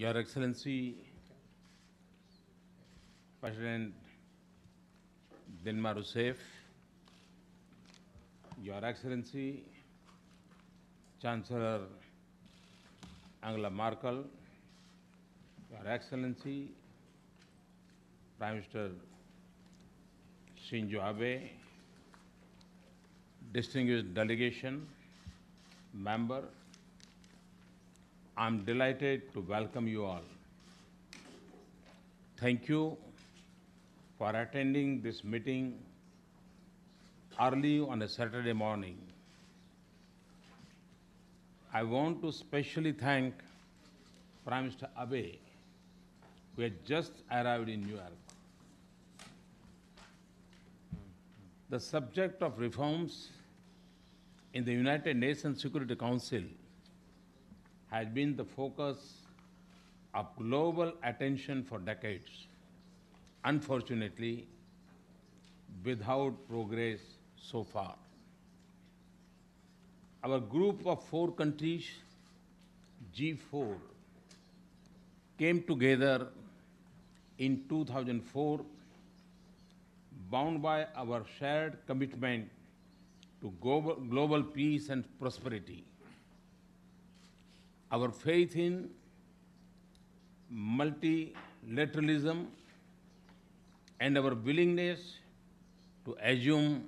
Your Excellency, President Dilma Rousseff, Your Excellency, Chancellor Angela Merkel, Your Excellency, Prime Minister Shinzo Abe, distinguished delegation, member, I'm delighted to welcome you all. Thank you for attending this meeting early on a Saturday morning. I want to specially thank Prime Minister Abe, who had just arrived in New York. The subject of reforms in the United Nations Security Council has been the focus of global attention for decades. Unfortunately, without progress so far. Our group of 4 countries, G4, came together in 2004, bound by our shared commitment to global peace and prosperity. Our faith in multilateralism and our willingness to assume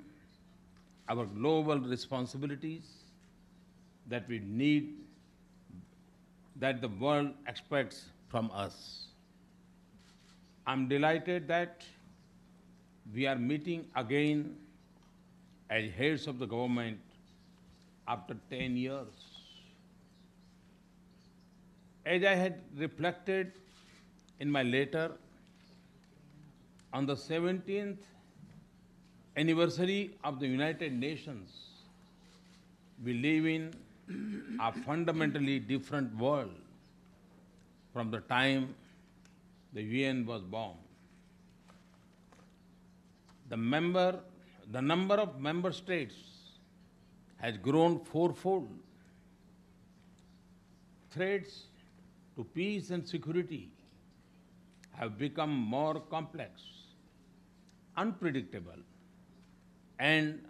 our global responsibilities that we need, that the world expects from us. I'm delighted that we are meeting again as heads of the government after 10 years. As I had reflected in my letter, on the 17th anniversary of the United Nations, we live in a fundamentally different world from the time the UN was born. The number of member states has grown fourfold. Threats to peace and security have become more complex, unpredictable, and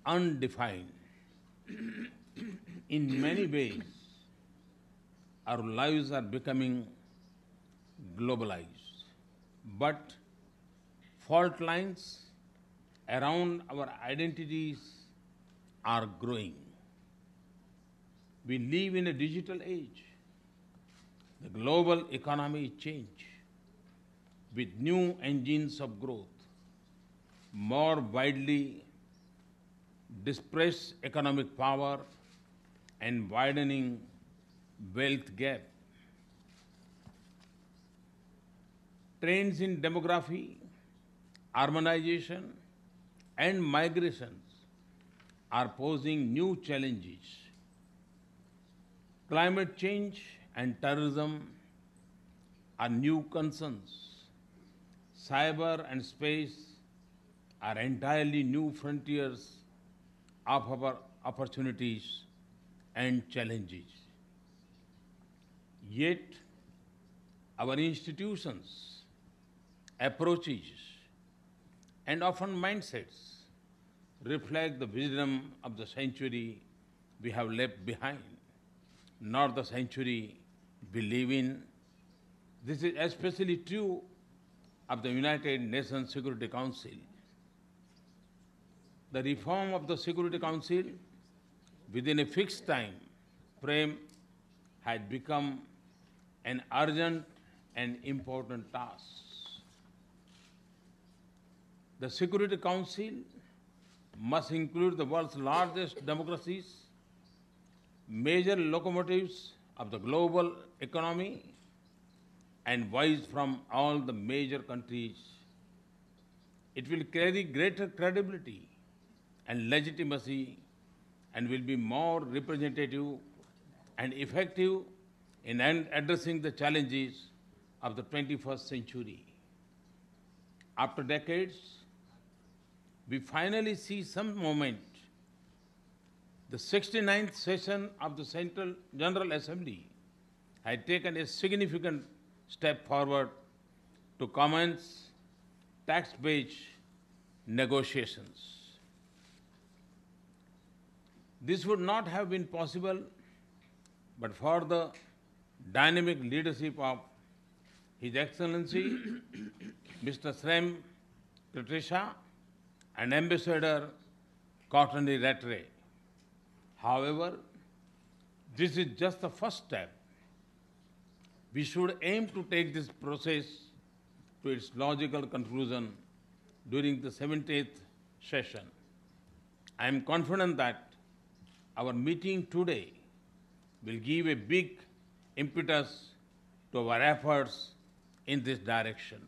undefined. In many ways, our lives are becoming globalized, but fault lines around our identities are growing. We live in a digital age. The global economy changes with new engines of growth, more widely dispersed economic power, and widening wealth gap. Trends in demography, urbanization, and migrations are posing new challenges. Climate change and terrorism are new concerns. Cyber and space are entirely new frontiers of our opportunities and challenges. Yet, our institutions, approaches, and often mindsets reflect the wisdom of the century we have left behind, not the century we live in. This is especially true of the United Nations Security Council. The reform of the Security Council within a fixed time frame has become an urgent and important task. The Security Council must include the world's largest democracies, major locomotives of the global economy, and voice from all the major countries. It will carry greater credibility and legitimacy and will be more representative and effective in addressing the challenges of the 21st century. After decades, we finally see some moment. The 69th session of the Central General Assembly had taken a significant step forward to commence tax-based negotiations. This would not have been possible but for the dynamic leadership of His Excellency Mr. Srem Patricia and Ambassador Courtney Rattray. However, this is just the first step. We should aim to take this process to its logical conclusion during the 70th session. I am confident that our meeting today will give a big impetus to our efforts in this direction.